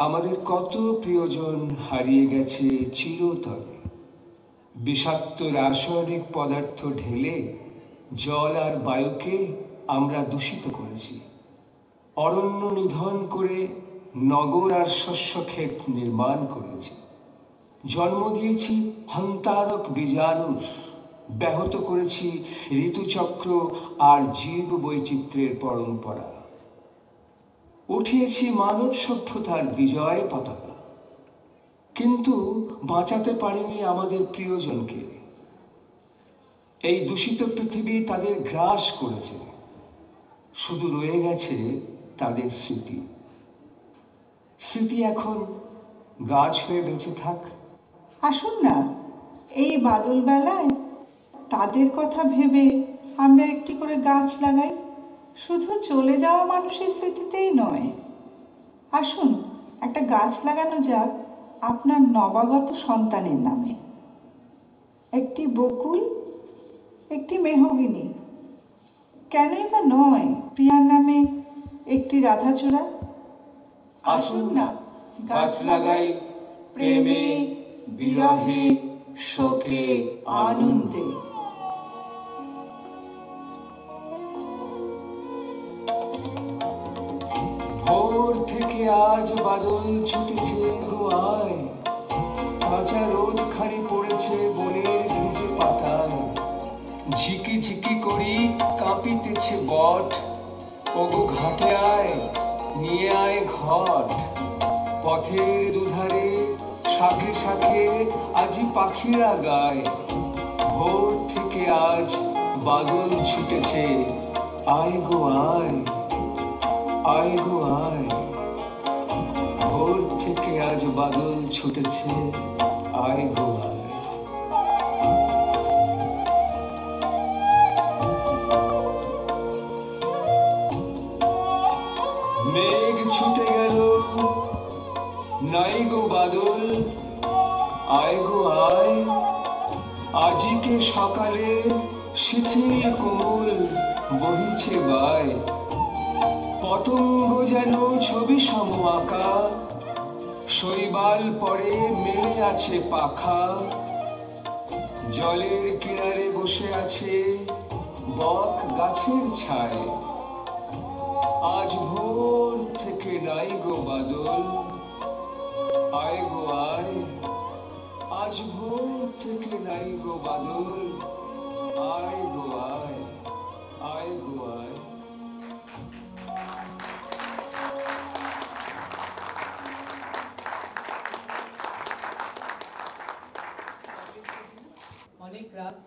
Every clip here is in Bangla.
আমাদের কত প্রিয়জন হারিয়ে গেছে চিরতরে। বিষাক্ত রাসায়নিক পদার্থ ঢেলে জল আর বায়ুকে আমরা দূষিত করেছি। অরণ্য নিধন করে নগর আর শস্যক্ষেত নির্মাণ করেছি। জন্ম দিয়েছি হন্তারক বীজাণুর, ব্যাহত করেছি ঋতুচক্র আর জীব বৈচিত্র্যের পরম্পরা। উঠিয়েছি মানব সভ্যতার বিজয় পতাকা, কিন্তু বাঁচাতে পারিনি আমাদের প্রিয়জনকে। এই দূষিত পৃথিবী তাদের গ্রাস করেছে, শুধু রয়ে গেছে তাদের স্মৃতি। স্মৃতি এখন গাছ হয়ে বেঁচে থাক। আসুন না, এই বাদল বেলায় তাদের কথা ভেবে আমরা একটি করে গাছ লাগাই, শুধু চলে যাওয়া মানুষের স্মৃতিতেই নয়। আসুন একটা গাছ লাগানো যাক আপনার নবাগত সন্তানের নামে। একটি বকুল, একটি মেহগিনি, কেনই বা নয় প্রিয়ার নামে একটি রাধাচূড়া। আসুন না গাছ লাগাই প্রেমে, বিরহে, শোকে, আনন্দে। ভোর থেকে আজ বাদল ছুটেছে গোয়ায়, কাঁচা রোদ খানি পড়েছে বনের ভিজে পাতায়। ঝিকি ঝিকি করি কাঁপিতেছে বট, ওগো ঘাটে আয় নিয়ে আয় ঘট। পথের দুধারে শাখে শাখে আজি পাখিরা গায়। ভোর থেকে আজ বাদল ছুটেছে, আয় গো আয়, আয় গো আয়। ভোর থেকে আজ বাদল ছুটেছে, আয় গো আয়। মেঘ ছুটে গেল, নাই গো বাদল, আয় গো আয়, আজিকে সকালে শিথিল কোমল বহিছে বায়, পতঙ্গ যেন ছবি সম আঁকা, শৈবাল পরে মেলে আছে পাখা। জলের কিনারে বসে আছে বক গাছের ছায়, আজ ভোর থেকে নাই গো বাদল, আয় গো আয়, আজ ভোর থেকে নাই গো বাদল, আয় গো আয়, আয় গো আয়। অনেক রাত,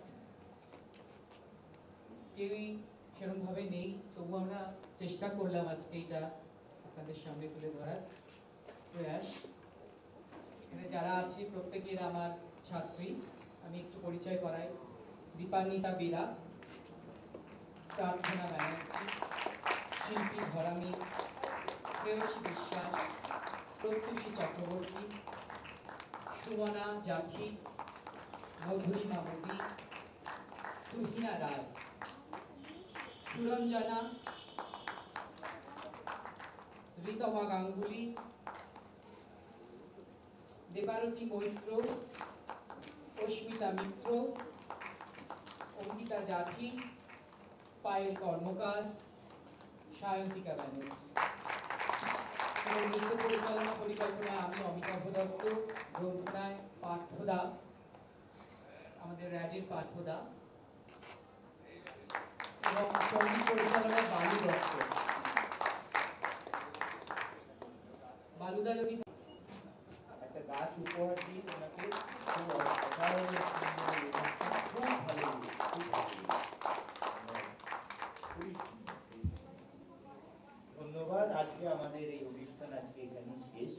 কেউই সেরকম ভাবে নেই, তবু আমরা চেষ্টা করলাম আজকে এটা আপনাদের সামনে তুলে ধরার প্রয়াস। এখানে যারা আছে প্রত্যেকের আমার ছাত্রী। আমি একটু পরিচয় করাই। দীপান্বিতা বেরা, প্রার্থনা ব্যানার্জি, শিল্পী ধরামি, শ্রেয়সী বিশ্বাস, প্রত্যুষী চক্রবর্তী, সুমনা জাঠি, মধুরিমা মোদী, তুহিনা রায়, সুরঞ্জনা, ঋতমা গাঙ্গুলি, দেবারতী মৈত্র, অস্মিতা মিত্র, অঙ্কিতা জাঠি, পায়েল কর্মকার, সায়ন্তিকা ব্যানার্জি। নৃত্য পরিচালনা পরিকল্পনায় আমি অমিতাভ দত্ত, গ্রন্থনায় পার্থদা, আমাদের রাজের পার্থদা, এবং সঙ্গীত পরিচালনায় বালু দত্ত। বালুদা যদি একটা গাছ উপহার দিয়ে ওনাকে খুব অসাধারণ খুব ভালো লেগেছে, খুব ভালো লেগেছে। ধন্যবাদ। আজকে আমাদের এই অনুষ্ঠান আজকে এখানে শেষ।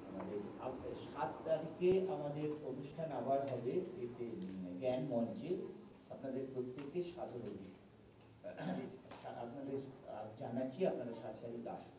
আমাদের 7 তারিখে আমাদের অনুষ্ঠান আবার হবে এতে জ্ঞান মঞ্চে। আপনাদের প্রত্যেককে সাদর আপনাদের জানাচ্ছি আপনারা 7 তারিখ আসুন।